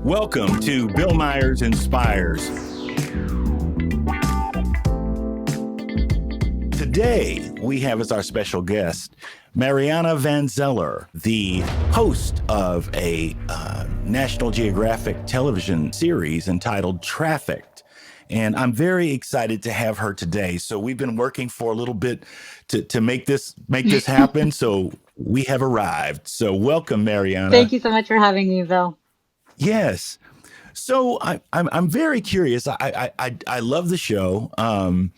Welcome to Bill Myers Inspires. Today, we have as our special guest, Mariana van Zeller, the host of a National Geographic television series entitled Trafficked. And I'm very excited to have her today. So we've been working for a little bit to make this happen. So we have arrived. So welcome, Mariana. Thank you so much for having me, Bill. Yes. So I'm very curious. I love the show. I'm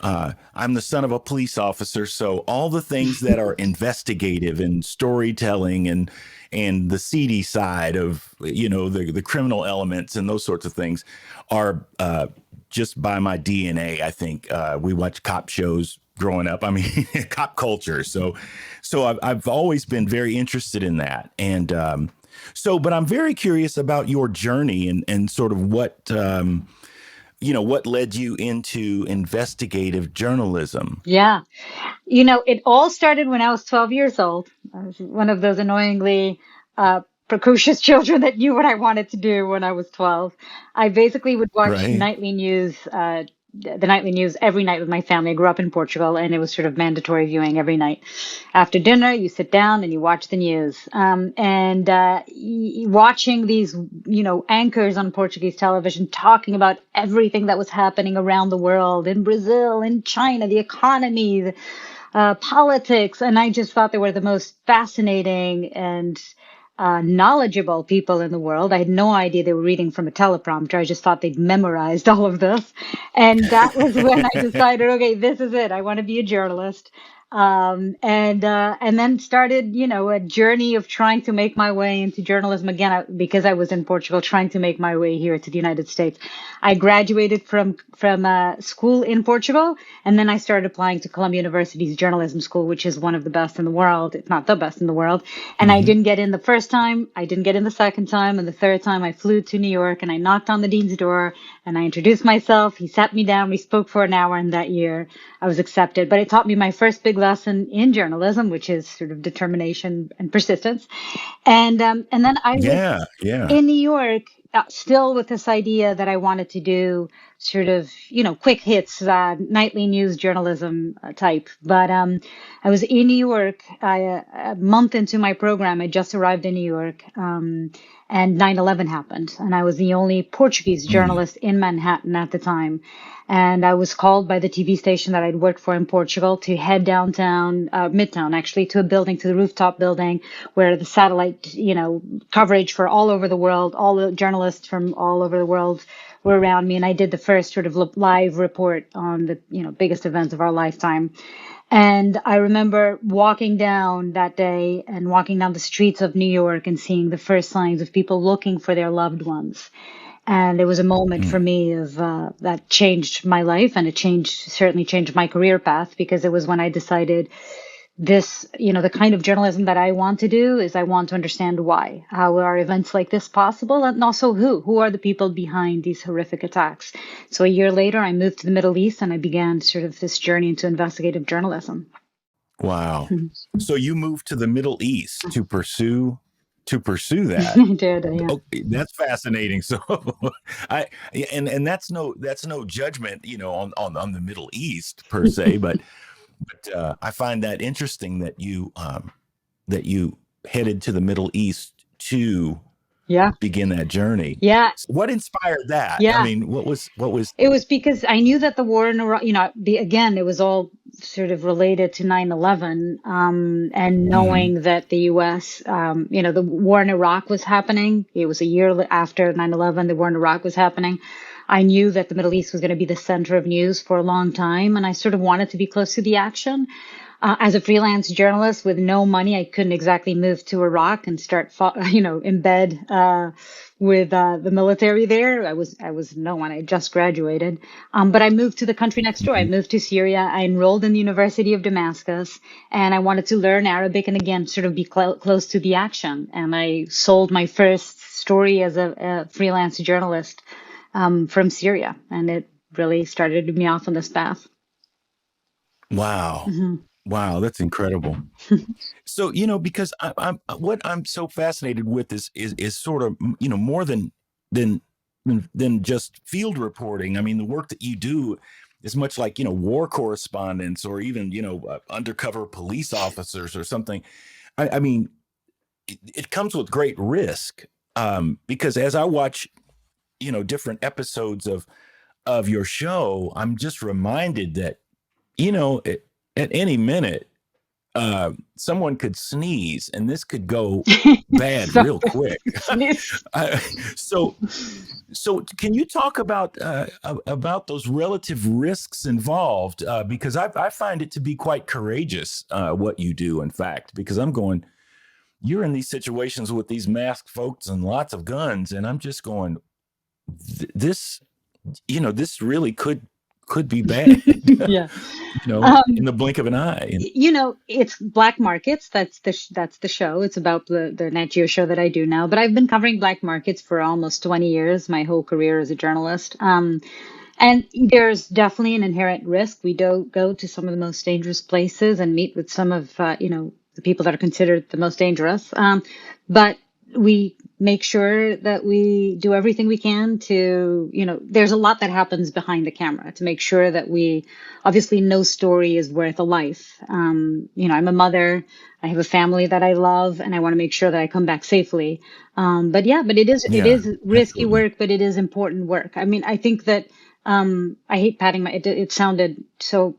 the son of a police officer, so all the things that are investigative and storytelling and the seedy side of the criminal elements and those sorts of things are just by my DNA. I think we watch cop shows growing up. I mean, cop culture. So I've always been very interested in that. And but I'm very curious about your journey and sort of what what led you into investigative journalism. Yeah. It all started when I was 12 years old. I was one of those annoyingly precocious children that knew what I wanted to do when I was 12. I basically would watch Right. the nightly news every night with my family. I grew up in Portugal, and it was sort of mandatory viewing every night. After dinner, you sit down and you watch the news. Watching these, anchors on Portuguese television talking about everything that was happening around the world, in Brazil, in China, the economy, politics. And I just thought they were the most fascinating and knowledgeable people in the world. I had no idea they were reading from a teleprompter. I just thought they'd memorized all of this. And that was when I decided, okay, this is it. I want to be a journalist. And then started, a journey of trying to make my way into journalism again, because I was in Portugal, trying to make my way here to the United States. I graduated from school in Portugal, and then I started applying to Columbia University's journalism school, which is one of the best in the world, if not the best in the world. And I didn't get in the first time, I didn't get in the second time, and the third time I flew to New York and I knocked on the dean's door and I introduced myself. He sat me down, we spoke for an hour, and that year I was accepted. But it taught me my first big lesson in journalism, which is sort of determination and persistence. And then I was Yeah. in New York, still with this idea that I wanted to do sort of, quick hits, nightly news journalism type. But I was in New York a month into my program. I just arrived in New York, and 9/11 happened. And I was the only Portuguese journalist in Manhattan at the time. And I was called by the TV station that I'd worked for in Portugal to head downtown, Midtown, actually, to the rooftop building where the satellite, coverage for all over the world, all the journalists from all over the world were around me. And I did the first sort of live report on the, biggest events of our lifetime. And I remember walking down that day and walking down the streets of New York and seeing the first signs of people looking for their loved ones. And it was a moment for me of that changed my life, and it certainly changed my career path, because it was when I decided this, the kind of journalism that I want to do is I want to understand why. How are events like this possible? And also who are the people behind these horrific attacks? So a year later, I moved to the Middle East and I began sort of this journey into investigative journalism. Wow. So you moved to the Middle East to pursue that. I did, yeah. Okay, that's fascinating. So and that's no judgment, on the Middle East per se, but I find that interesting that you headed to the Middle East to Yeah. begin that journey. Yeah. What inspired that? Yeah. I mean, what was It was because I knew that the war in Iraq, again, it was all sort of related to 9/11, and knowing that the U.S., the war in Iraq was happening. It was a year after 9/11, the war in Iraq was happening. I knew that the Middle East was going to be the center of news for a long time, and I sort of wanted to be close to the action. As a freelance journalist with no money, I couldn't exactly move to Iraq and start, in bed with the military there. I was no one. I just graduated, but I moved to the country next door. I moved to Syria. I enrolled in the University of Damascus, and I wanted to learn Arabic and again sort of be close to the action. And I sold my first story as a freelance journalist from Syria, and it really started me off on this path. Wow. Mm-hmm. Wow, that's incredible. So, because what I'm so fascinated with is sort of, more than than than just field reporting. I mean, the work that you do is much like, war correspondents or even, undercover police officers or something. I mean, it comes with great risk, because as I watch, different episodes of your show, I'm just reminded that, at any minute, someone could sneeze and this could go bad So, real quick. Uh, so, so can you talk about those relative risks involved? Because I find it to be quite courageous, what you do, in fact, because I'm going, you're in these situations with these masked folks and lots of guns, and I'm just going, this, this really could be bad, yeah. in Um, the blink of an eye. And it's black markets. That's the show. It's about the Nat Geo show that I do now. But I've been covering black markets for almost 20 years, my whole career as a journalist. And there's definitely an inherent risk. We do go to some of the most dangerous places and meet with some of the people that are considered the most dangerous. But we make sure that we do everything we can to, there's a lot that happens behind the camera to make sure that we, obviously, no story is worth a life. I'm a mother, I have a family that I love, and I want to make sure that I come back safely. But it yeah, is risky absolutely. work, but it is important work. I mean, I think that I hate patting it sounded so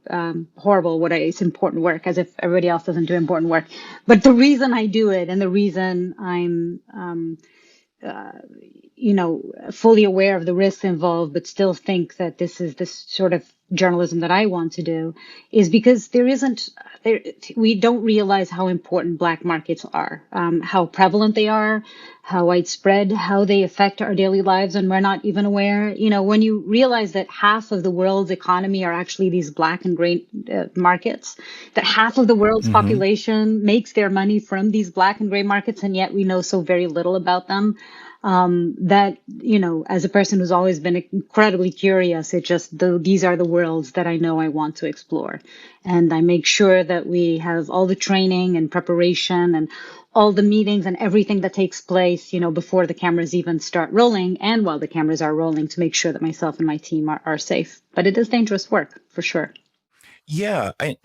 horrible. It's important work, as if everybody else doesn't do important work. But the reason I do it, and the reason I'm fully aware of the risks involved, but still think that this is this sort of journalism that I want to do, is because we don't realize how important black markets are, how prevalent they are, how widespread, how they affect our daily lives, and we're not even aware. When you realize that half of the world's economy are actually these black and gray markets, that half of the world's Hmm. population makes their money from these black and gray markets, and yet we know so very little about them. That, as a person who's always been incredibly curious, these are the worlds that I know I want to explore. And I make sure that we have all the training and preparation and all the meetings and everything that takes place, before the cameras even start rolling and while the cameras are rolling, to make sure that myself and my team are safe. But it is dangerous work for sure. Yeah, and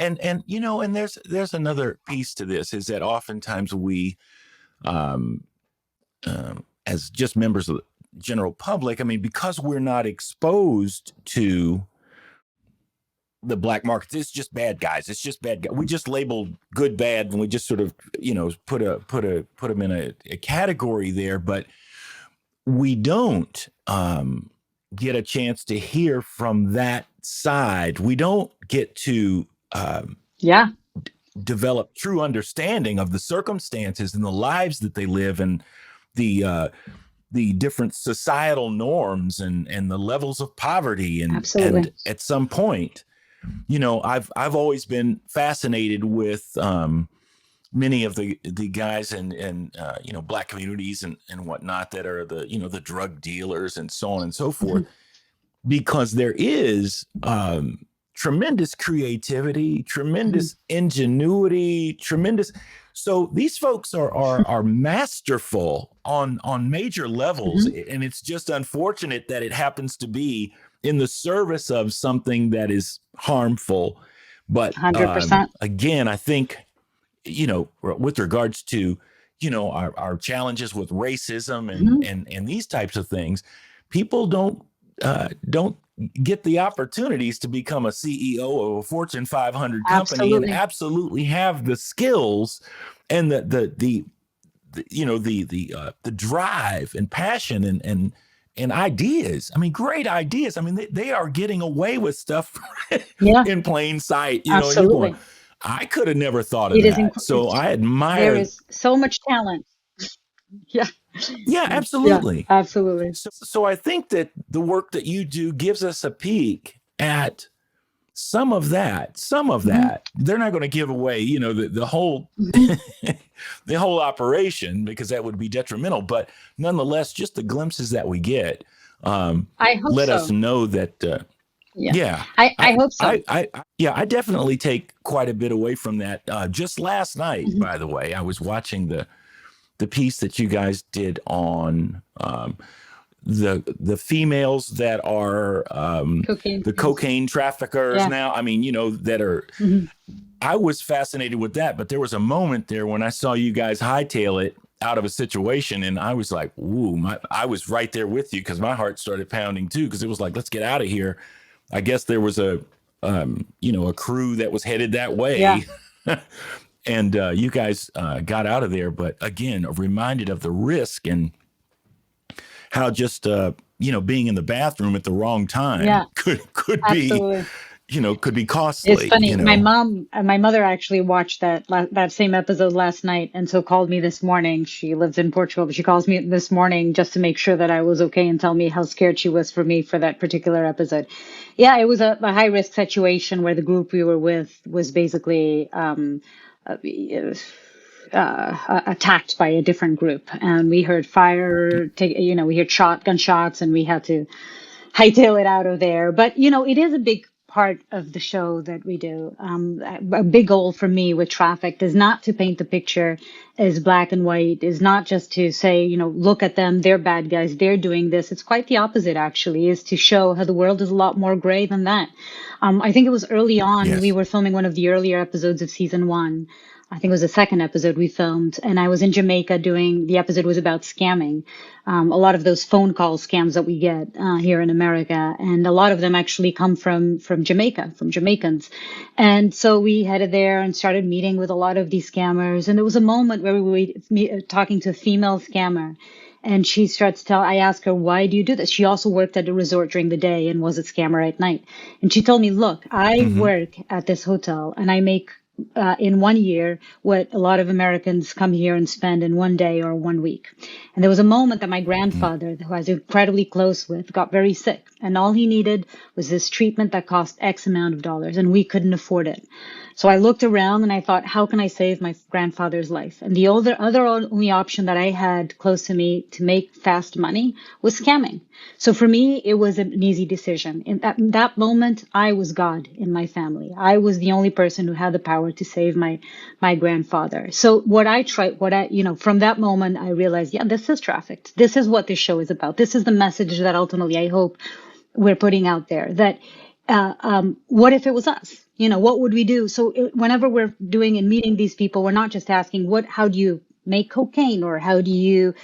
there's another piece to this, is that oftentimes we, um, as just members of the general public, I mean, because we're not exposed to the black markets, it's just bad guys. It's just bad guys. We just label good bad, and we just sort of, put them in a category there, but we don't, get a chance to hear from that side. We don't get to, Yeah, develop true understanding of the circumstances and the lives that they live, and the uh, the different societal norms and the levels of poverty, and absolutely. at some point, I've always been fascinated with, many of the guys in black communities and whatnot, that are the drug dealers and so on and so forth, Mhm. because there is, tremendous creativity, Mhm. tremendous ingenuity, tremendous. So these folks are masterful on major levels, Mhm. and it's just unfortunate that it happens to be in the service of something that is harmful. But 100%. again, I think, with regards to, our challenges with racism and these types of things, people don't get the opportunities to become a CEO of a Fortune 500 company and Absolutely. absolutely have the skills and the drive and passion and ideas. I mean, great ideas. I mean, they are getting away with stuff Yeah, in plain sight, and you're going, absolutely. I could have never thought of It is, that. So I there admire. is so much talent. Yeah. Yeah, Yeah, absolutely. absolutely. So I think that the work that you do gives us a peek at some of that. Some of Hmm. that. They're not going to give away, the whole Hmm. the whole operation, because that would be detrimental. But nonetheless, just the glimpses that we get, um, I hope let us so. know that. Yeah, Yeah, I I, hope so. yeah, I definitely take quite a bit away from that. Just last night, Hmm. by the way, I was watching the piece that you guys did on, the females that are Cocaine the fumes. cocaine traffickers Yeah. now. I mean, that are. Hmm. I was fascinated with that, but there was a moment there when I saw you guys hightail it out of a situation, and I was like, "Ooh!" I was right there with you because my heart started pounding too because it was like, "Let's get out of here." I guess there was a crew that was headed that Yeah. way, and you guys got out of there. But again, reminded of the risk and how just being in the bathroom at the wrong time Yeah. could be Absolutely. could be It's costly. funny. My mother actually watched that same episode last night, and so called me this morning. She lives in Portugal, but she calls me this morning just to make sure that I was okay and tell me how scared she was for me for that particular episode. Yeah, it was a high risk situation where the group we were with was basically uh, attacked by a different group, and we heard fire. We heard shotgun shots, and we had to hightail it out of there. But it is a big part of the show that we do. A big goal for me with Trafficked is not to paint the picture as black and white, is not just to say, look at them, they're bad guys, they're doing this. It's quite the opposite, actually, is to show how the world is a lot more gray than that. I think it was early on, we Yes. were filming one of the earlier episodes of season one. I think it was the second episode we filmed, and I was in Jamaica doing the episode was about scamming. A lot of those phone call scams that we get here in America, and a lot of them actually come from Jamaica, from Jamaicans. And so we headed there and started meeting with a lot of these scammers. And there was a moment where we were talking to a female scammer. And she starts to tell, I asked her, why do you do this? She also worked at a resort during the day and was a scammer at night. And she told me, look, I Mm-hmm. work at this hotel and I make in one year what a lot of Americans come here and spend in one day or one week. And there was a moment that my grandfather, who I was incredibly close with, got very sick. And all he needed was this treatment that cost X amount of dollars, and we couldn't afford it. So I looked around and I thought, how can I save my grandfather's life? And the other only option that I had close to me to make fast money was scamming. So for me, it was an easy decision. In that moment, I was God in my family. I was the only person who had the power to save my grandfather. So from that moment, I realized, yeah, this is Trafficked. This is what this show is about. This is the message that ultimately I hope we're putting out there, that what if it was us? What would we do? So whenever we're doing and meeting these people, we're not just asking how do you make cocaine, or how do you,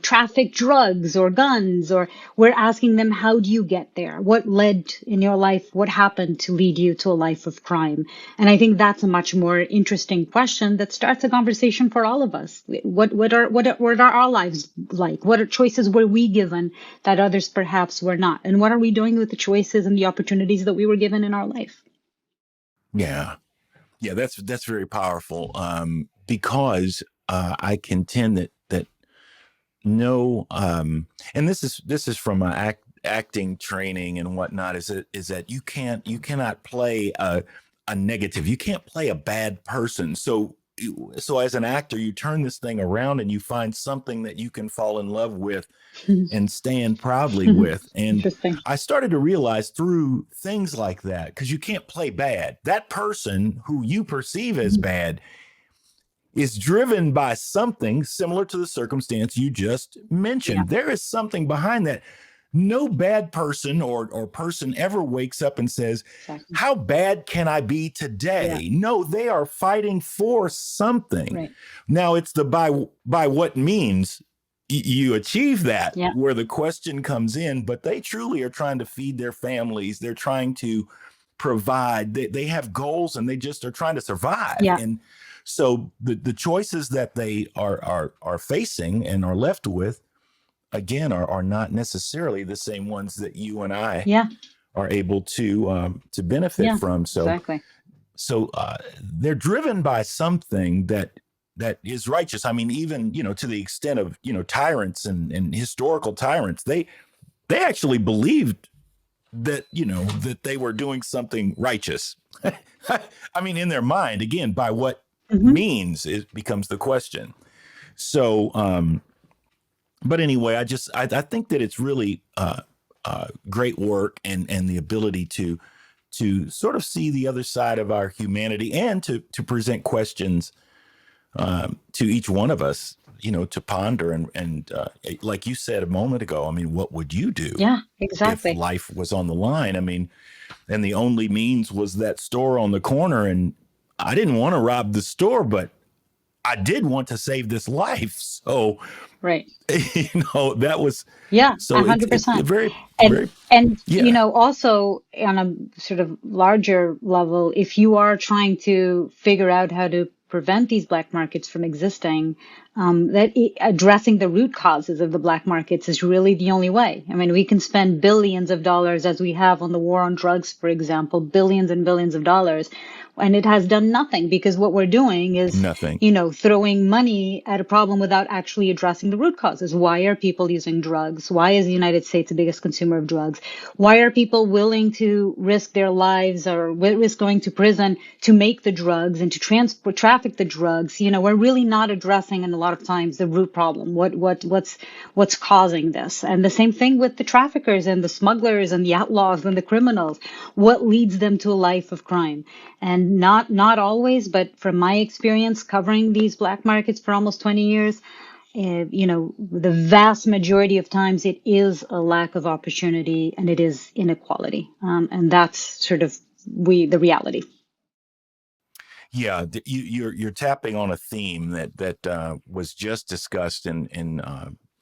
traffic drugs or guns, or we're asking them, how do you get there? What led in your life? What happened to lead you to a life of crime? And I think that's a much more interesting question that starts a conversation for all of us. What are our lives like? What are choices were we given that others perhaps were not? And what are we doing with the choices and the opportunities that we were given in our life? Yeah. Yeah, that's very powerful. Because I contend that no, and this is from acting training and whatnot. Is that you cannot play a negative. You can't play a bad person. So as an actor, you turn this thing around and you find something that you can fall in love with and stand proudly with. And Interesting. I started to realize through things like that, because you can't play bad. That person who you perceive as bad is driven by something similar to the circumstance you just Yeah, mentioned. There is something behind that. No bad person or person ever wakes up and says, exactly. how bad can I be Yeah, today? No, they are fighting for something. right. Now it's the by what means you achieve that Yeah, where the question comes in, but they truly are trying to feed their families. They're trying to provide. They have goals and they just are trying to survive. yeah, And so the choices that they are facing and are left with, again, are not necessarily the same ones that you and I yeah, are able to benefit yeah, from. exactly. So they're driven by something that is righteous. I mean, even to the extent of tyrants and historical tyrants, they actually believed that that they were doing something righteous. I mean, in their mind, again, by what Hmm. means it becomes the question. So, but anyway, I think that it's really great work and the ability to sort of see the other side of our humanity and to present questions to each one of us, to ponder and like you said a moment ago, I mean, what would you do Yeah, if exactly. life was on the line? I mean, and the only means was that store on the corner, and I didn't want to rob the store, but I did want to save this life. So, Right. that was Yeah, so it's 100%. very, And very, you yeah, know, also on a sort of larger level, if you are trying to figure out how to prevent these black markets from existing, addressing the root causes of the black markets is really the only way. I mean, we can spend billions of dollars as we have on the war on drugs, for example, billions and billions of dollars, and it has done nothing because what we're doing is, nothing. throwing money at a problem without actually addressing the root causes. Why are people using drugs? Why is the United States the biggest consumer of drugs? Why are people willing to risk their lives or risk going to prison to make the drugs and to traffic the drugs? We're really not addressing, in a lot of times, the root problem. What's causing this? And the same thing with the traffickers and the smugglers and the outlaws and the criminals. What leads them to a life of crime? And not always, but from my experience covering these black markets for almost 20 years, the vast majority of times it is a lack of opportunity and it is inequality. And that's sort of the reality. Yeah, you're tapping on a theme that was just discussed in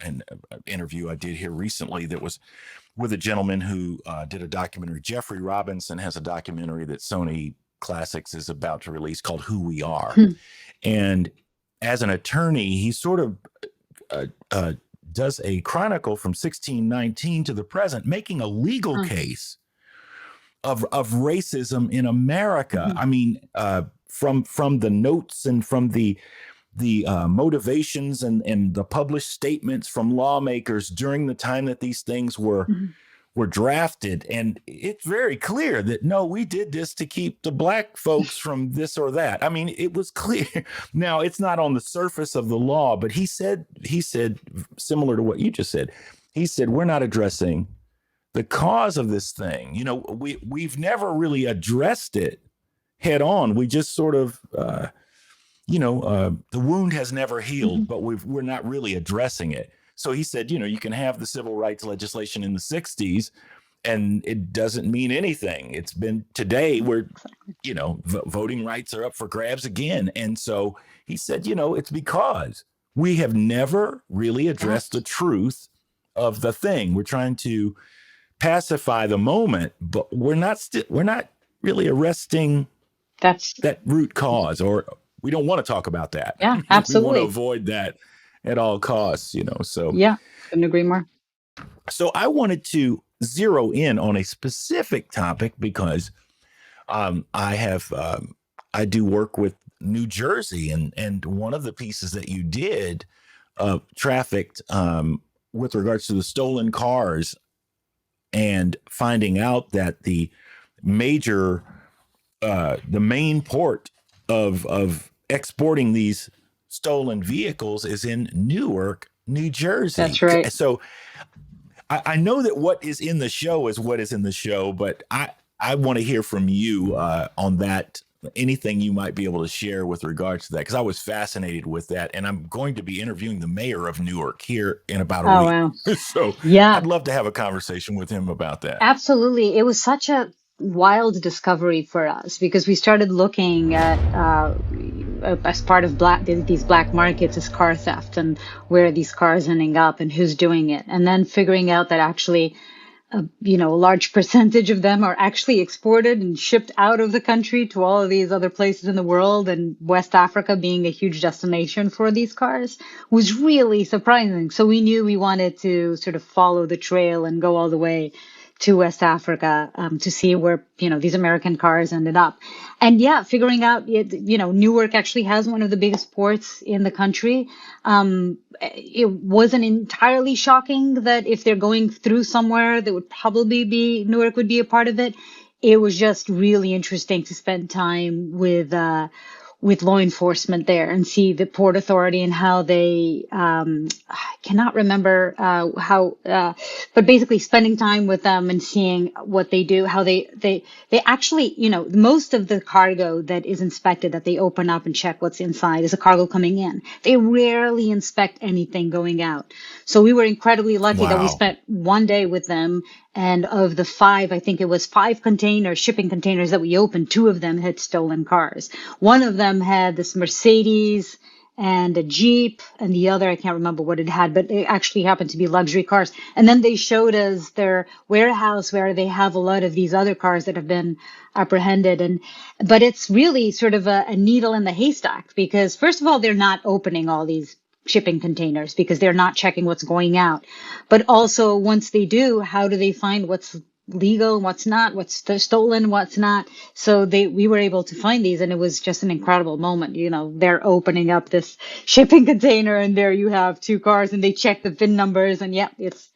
an interview I did here recently that was with a gentleman who did a documentary. Jeffrey Robinson has a documentary that Sony Classics is about to release called Who We Are. And as an attorney, he sort of uh, uh, does a chronicle from 1619 to the present, making a legal Huh. case of racism in America. Mhm. I mean, from the notes and from the motivations and the published statements from lawmakers during the time that these things Mhm. were drafted, and it's very clear that no, we did this to keep the black folks from this or that. I mean, it was clear. Now, it's not on the surface of the law, but he said similar to what you just said. He said we're not addressing the cause of this thing. We've never really addressed it head on. We just sort of the wound has never healed, Mhm. but we're not really addressing it. So he said, you can have the civil rights legislation in the 60s and it doesn't mean anything. It's been today where, Exactly. voting rights are up for grabs again. And so he said, it's because we have never really Yeah, addressed the truth of the thing. We're trying to pacify the moment, but we're not really arresting that's that root cause, or we don't want to talk about that. yeah, We want to absolutely. avoid that at all costs. So Yeah, couldn't agree more. so I wanted to zero in on a specific topic because I do work with New Jersey, and one of the pieces that you did trafficked with regards to the stolen cars and finding out that major the main port of exporting these stolen vehicles is in Newark, New Jersey. That's right. So I know that what is in the show is what is in the show, but I want to hear from you on that. Anything you might be able to share with regards to that, because I was fascinated with that, and I'm going to be interviewing the mayor of Newark here in about a Oh, week. wow. So Yeah. I'd love to have a conversation with him about that. Absolutely. It was such a wild discovery for us because we started looking at, as part of these black markets, as car theft and where these cars ending up and who's doing it. And then figuring out that actually, a large percentage of them are actually exported and shipped out of the country to all of these other places in the world, and West Africa being a huge destination for these cars was really surprising. So we knew we wanted to sort of follow the trail and go all the way to West Africa, to see where, these American cars ended up. And yeah, figuring out, Newark actually has one of the biggest ports in the country. It wasn't entirely shocking that if they're going through somewhere, that would probably be Newark would be a part of it. It was just really interesting to spend time with law enforcement there and see the Port Authority and how they, I cannot remember but basically spending time with them and seeing what they do, how they actually, most of the cargo that is inspected, that they open up and check what's inside, is a cargo coming in. They rarely inspect anything going out. So we were incredibly lucky that we Wow. spent one day with them. And of the five, I think it was five shipping containers that we opened, two of them had stolen cars. One of them had this Mercedes and a Jeep, and the other, I can't remember what it had, but it actually happened to be luxury cars. And then they showed us their warehouse where they have a lot of these other cars that have been apprehended. But it's really sort of a needle in the haystack because, first of all, they're not opening all these shipping containers because they're not checking what's going out. But also, once they do, how do they find what's legal, what's not, what's stolen, what's not? So we were able to find these, and it was just an incredible moment. They're opening up this shipping container, and there you have two cars, and they check the VIN numbers, and yeah, it's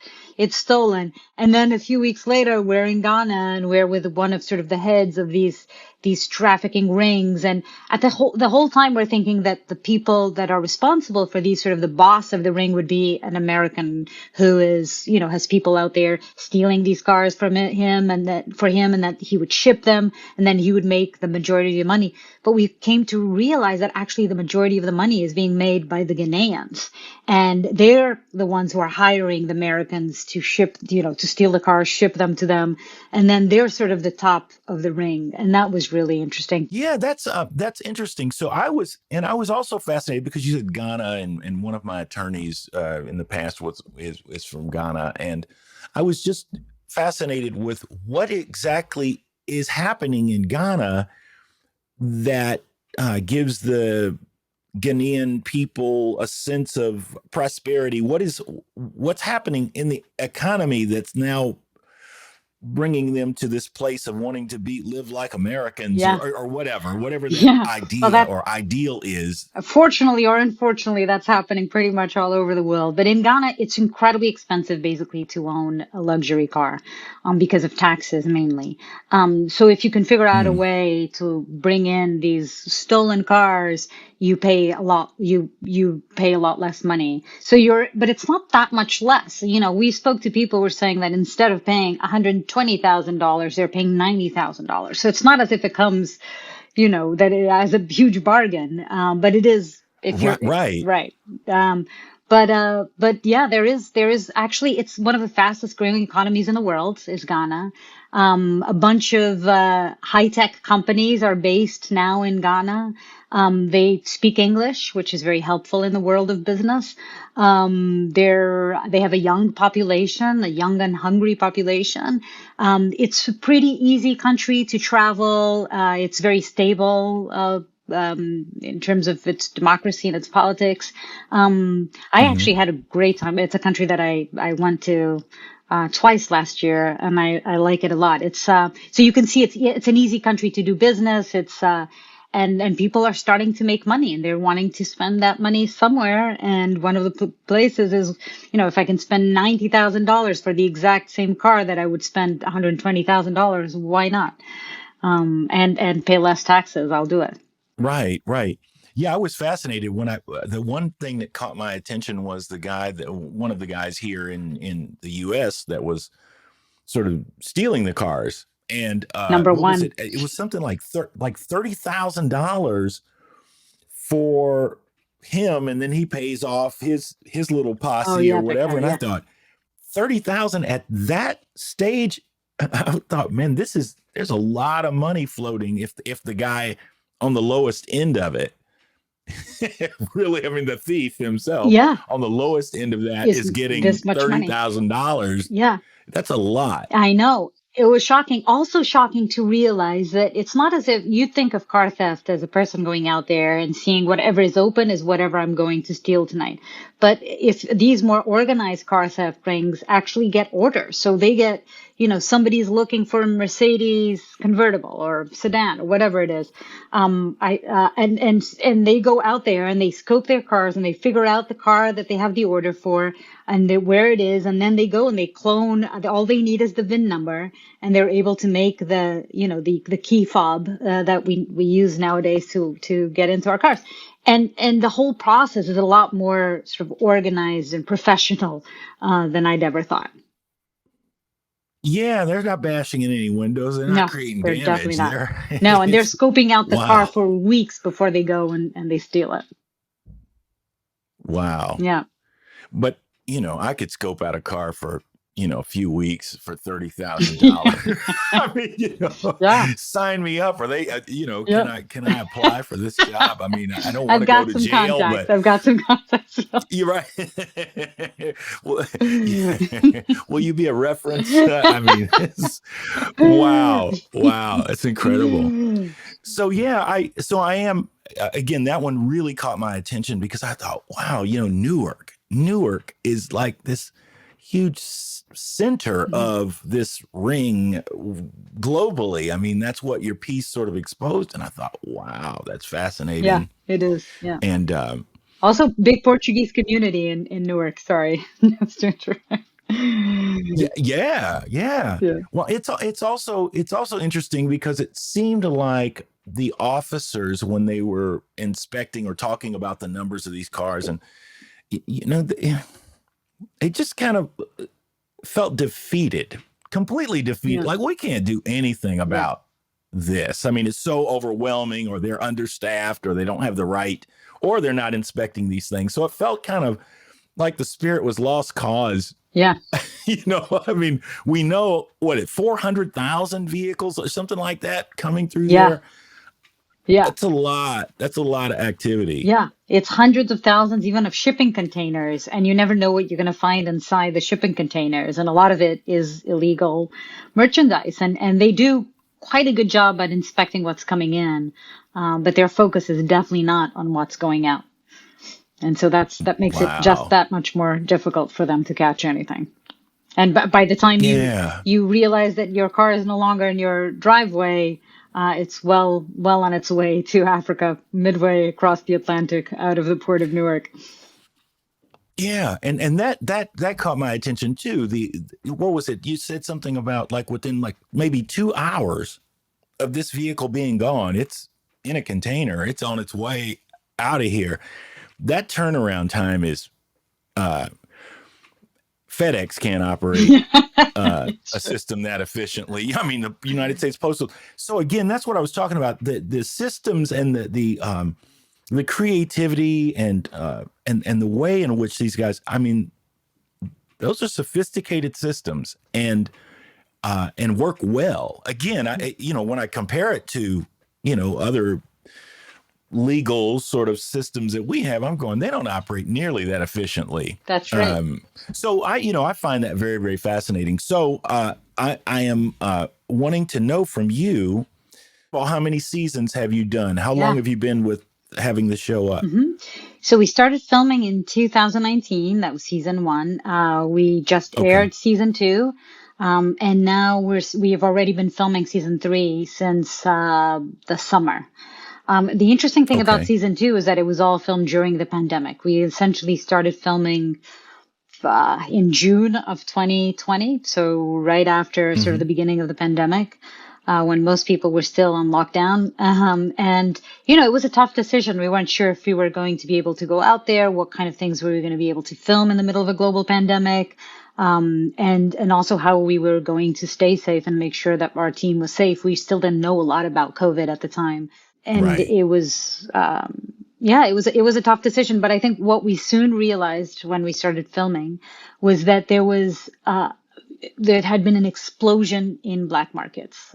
stolen. And then a few weeks later, we're in Ghana, and we're with one of sort of the heads of these trafficking rings. And at the whole time, we're thinking that the people that are responsible for these, sort of the boss of the ring, would be an American who is, has people out there stealing these cars from him, and that he would ship them, and then he would make the majority of the money. But we came to realize that actually the majority of the money is being made by the Ghanaians, and they're the ones who are hiring the Americans to ship, to steal the cars, ship them to them, and then they're sort of the top of the ring. And that was really interesting. Yeah, that's interesting. So I was also fascinated because you said Ghana, and one of my attorneys in the past is from Ghana, and I was just fascinated with what exactly is happening in Ghana that gives the Ghanaian people a sense of prosperity. What's happening in the economy that's now bringing them to this place of wanting to live like Americans, Yeah. or whatever that Yeah. Well, idea that or ideal is. fortunately or unfortunately, that's happening pretty much all over the world. But in Ghana, it's incredibly expensive, basically, to own a luxury car, because of taxes mainly. So if you can figure out a Hmm. way to bring in these stolen cars, you pay a lot. You pay a lot less money. But it's not that much less. We spoke to people who were saying that instead of paying $120,000, they're paying $90,000. So it's not as if it comes, that it has a huge bargain. But it is if you're Right. right. Um, but yeah, there is actually, it's one of the fastest growing economies in the world is Ghana. A bunch of high tech companies are based now in Ghana. They speak English, which is very helpful in the world of business. They have a young population, a young and hungry population. It's a pretty easy country to travel. It's very stable. In terms of its democracy and its politics. I Hmm. actually had a great time. It's a country that I went to twice last year, and I like it a lot. So you can see it's an easy country to do business. And people are starting to make money, and they're wanting to spend that money somewhere. And one of the places is, if I can spend $90,000 for the exact same car that I would spend $120,000, why not? And pay less taxes, I'll do it. Right. Yeah, I was fascinated when the one thing that caught my attention was one of the guys here in the U.S. that was sort of stealing the cars. And Number what was one. it? It was something like $30,000 for him, and then he pays off his little Oh posse or yeah, the whatever. car. And I Yeah. thought 30,000 at that stage. I thought, man, there's a lot of money floating if the guy on the lowest end of it, really, I mean, the thief himself Yeah. on the lowest end of that Is is getting this much money? $30,000. Yeah. That's a lot. I know. It was shocking. Also shocking to realize that it's not as if you think of car theft as a person going out there and seeing whatever is open is whatever I'm going to steal tonight. But if these more organized car theft rings actually get orders, so they get, somebody's looking for a Mercedes convertible or sedan or whatever it is. And they go out there and they scope their cars and they figure out the car that they have the order for and where it is. And then they go and they clone. All they need is the VIN number. and they're able to make the key fob that we use nowadays to get into our cars. And the whole process is a lot more sort of organized and professional than I'd ever thought. Yeah, they're not bashing in any windows. They're not No, creating they're definitely damage. not. They're No, and they're it's scoping out the car wow. for weeks before they go and they steal it. Wow. Yeah. But I could scope out a car for a few weeks for Yeah. $30,000. I mean, Yeah. sign me up. Or they, Yeah. can I apply for this job? I mean, I don't want I've to go got to some jail, contacts. but I've got some contacts. you're right. Well, will you be a reference? I mean, wow, it's incredible. So yeah, I am again. That one really caught my attention because I thought, wow, Newark is like this huge center of this ring globally. I mean, that's what your piece sort of exposed, and I thought, wow, that's fascinating. Yeah, it is. Yeah. And Also, big Portuguese community in Newark. Sorry. That's to interrupt. yeah. Yeah. Well, it's also interesting because it seemed like the officers, when they were inspecting or talking about the numbers of these cars, and they just kind of felt defeated, completely defeated. Yeah. Like, we can't do anything about this. I mean, it's so overwhelming, or they're understaffed, or they don't have the right, or they're not inspecting these things. So it felt kind of like the spirit was lost cause. Yeah. I mean, we know 400,000 vehicles or something like that coming through Yeah. there. Yeah. That's a lot. That's a lot of activity. Yeah. It's hundreds of thousands even of shipping containers, and you never know what you're going to find inside the shipping containers. And a lot of it is illegal merchandise, and they do quite a good job at inspecting what's coming in. But their focus is definitely not on what's going out. And so that makes it just that much more difficult for them to catch anything. And by the time you realize that your car is no longer in your driveway, it's well on its way to Africa, midway across the Atlantic, out of the port of Newark. Yeah, and that caught my attention too. What was it? You said something about like within like maybe 2 hours of this vehicle being gone, it's in a container, it's on its way out of here. That turnaround time is FedEx can't operate a system that efficiently. I mean, the United States Postal. So again, that's what I was talking about. The systems and the creativity and the way in which these guys. I mean, those are sophisticated systems and work well. Again, when I compare it to other legal sort of systems that we have, I'm going, they don't operate nearly that efficiently. That's right. So I find that very, very fascinating. So I am wanting to know from you, well, how many seasons have you done? How long have you been with having the show up? Mm-hmm. So we started filming in 2019. That was season 1. We just aired season 2. And now we have already been filming season 3 since the summer. The interesting thing about season 2 is that it was all filmed during the pandemic. We essentially started filming in June of 2020, so right after sort of the beginning of the pandemic, when most people were still on lockdown. And it was a tough decision. We weren't sure if we were going to be able to go out there, what kind of things were we going to be able to film in the middle of a global pandemic, and also how we were going to stay safe and make sure that our team was safe. We still didn't know a lot about COVID at the time. And it was, it was a tough decision. But I think what we soon realized when we started filming was that there had been an explosion in black markets.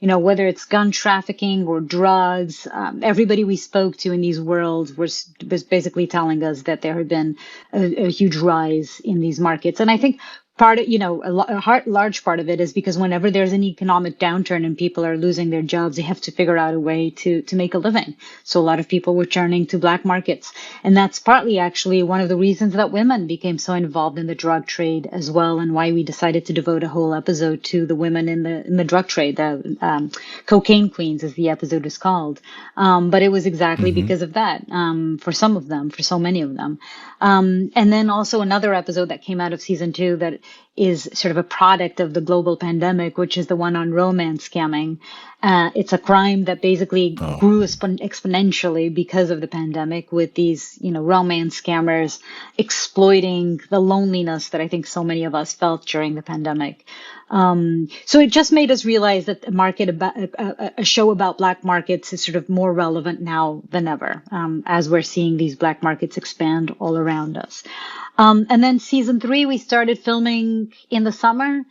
Whether it's gun trafficking or drugs, everybody we spoke to in these worlds was basically telling us that there had been a huge rise in these markets. And I think a large part of it is because whenever there's an economic downturn and people are losing their jobs, they have to figure out a way to make a living. So a lot of people were turning to black markets. And that's partly actually one of the reasons that women became so involved in the drug trade as well, and why we decided to devote a whole episode to the women in the drug trade. The Cocaine Queens, as the episode is called. But it was exactly because of that, for some of them, for so many of them. And then also another episode that came out of season 2 that is sort of a product of the global pandemic, which is the one on romance scamming. It's a crime that basically Oh, grew exponentially because of the pandemic, with these, romance scammers exploiting the loneliness that I think so many of us felt during the pandemic. So it just made us realize that a show about black markets is sort of more relevant now than ever, as we're seeing these black markets expand all around us. And then season 3, we started filming in the summer.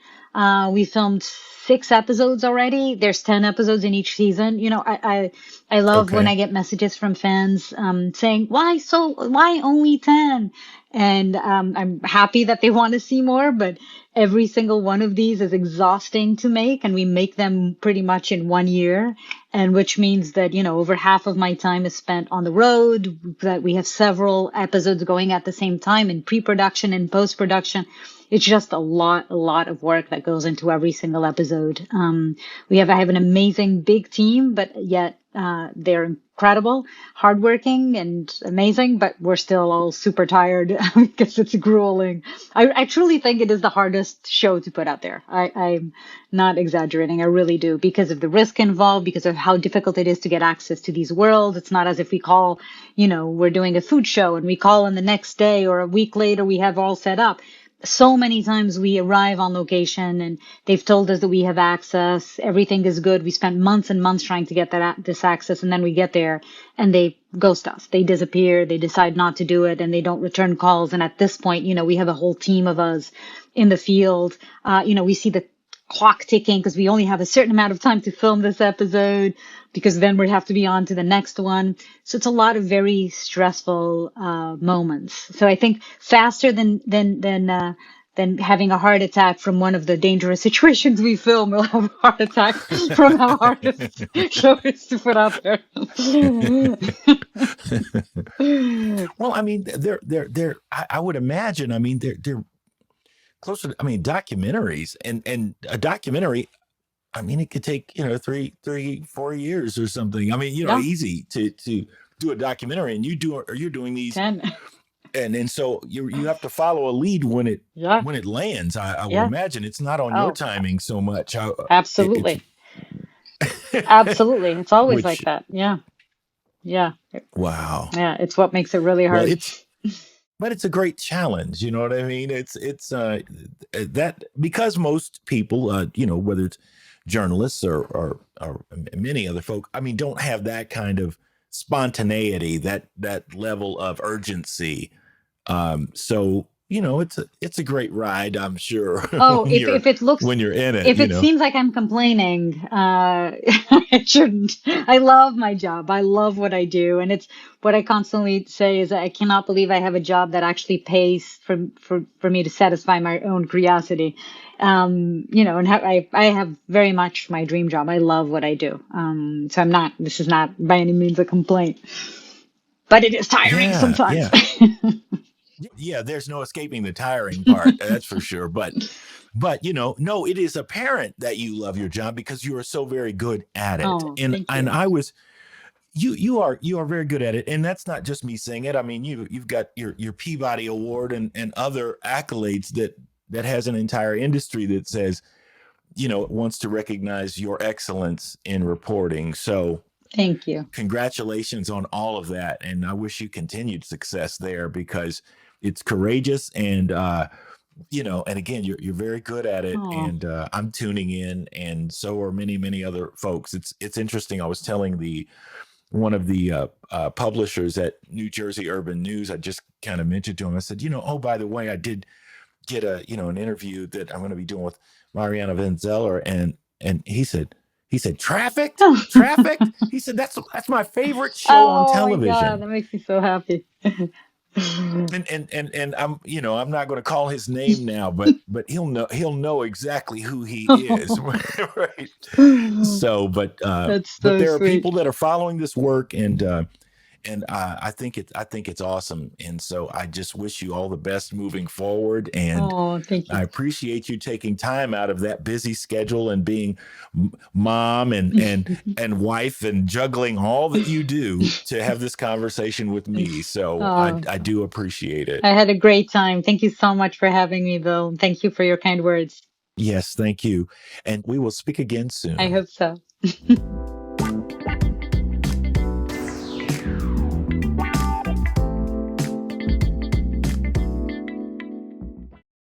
We filmed 6 episodes already. There's 10 episodes in each season. I love when okay. I get messages from fans saying, why only 10? And I'm happy that they want to see more, but every single one of these is exhausting to make, and we make them pretty much in 1 year. And which means that, over half of my time is spent on the road, that we have several episodes going at the same time in pre-production and post-production. It's just a lot of work that goes into every single episode. I have an amazing big team, but yet they're incredible, hardworking, and amazing. But we're still all super tired because it's grueling. I truly think it is the hardest show to put out there. I'm not exaggerating. I really do, because of the risk involved, because of how difficult it is to get access to these worlds. It's not as if we call, we're doing a food show and we call in the next day or a week later, we have all set up. So many times we arrive on location and they've told us that we have access. Everything is good. We spent months and months trying to get this access, and then we get there and they ghost us. They disappear. They decide not to do it, and they don't return calls. And at this point, we have a whole team of us in the field. We see the clock ticking because we only have a certain amount of time to film this episode, because then we have to be on to the next one. So it's a lot of very stressful moments. So I think faster than having a heart attack from one of the dangerous situations we film, we'll have a heart attack from how hard this show is to put out there. Well, I mean, I would imagine. I mean, they're closer to, I mean, documentaries, and a documentary, I mean, it could take, 3, 4 years or something. I mean, Yeah, easy to do a documentary, and you're doing these, 10. and so you have to follow a lead when it Yeah, lands. I would yeah. imagine it's not on your Oh, timing so much. How it's absolutely. Absolutely. It's always like which that. Yeah. Yeah. wow. Yeah. It's what makes it really Well, hard. but it's a great challenge. You know what I mean? It's that, because most people, whether it's journalists or many other folk, I mean, don't have that kind of spontaneity, that level of urgency. So it's a great ride, I'm sure, Oh, if it looks, when you're in it. if it seems like I'm complaining, I shouldn't. I love my job. I love what I do. And it's what I constantly say is that I cannot believe I have a job that actually pays for me to satisfy my own curiosity. And I have very much my dream job. I love what I do. So this is not by any means a complaint, but it is tiring Yeah, sometimes. yeah. Yeah, there's no escaping the tiring part, that's for sure. But no, it is apparent that you love your job because you are so very good at it. Oh, And thank and you. I was you are very good at it. And that's not just me saying it. I mean, you've got your Peabody Award and other accolades that has an entire industry that says, wants to recognize your excellence in reporting. So Thank you. congratulations on all of that, and I wish you continued success there, because it's courageous, and and again, you're very good at it, Oh, and I'm tuning in, and so are many other folks. It's interesting. I was telling the one of the publishers at New Jersey Urban News. I just kind of mentioned to him. I said, oh, by the way, I did get an interview that I'm going to be doing with Mariana van Zeller, and he said Trafficked. He said that's my favorite show on oh my God, television. that makes me so happy. And I'm not going to call his name now, but he'll know exactly who he is. Right. So but That's but so there are sweet. people that are following this work, and And I think it's awesome. And so I just wish you all the best moving forward. And Oh, thank you. I appreciate you taking time out of that busy schedule and being mom and wife and juggling all that you do to have this conversation with me. So Oh, I do appreciate it. I had a great time. Thank you so much for having me, Bill. Thank you for your kind words. Yes, thank you. And we will speak again I soon. hope so.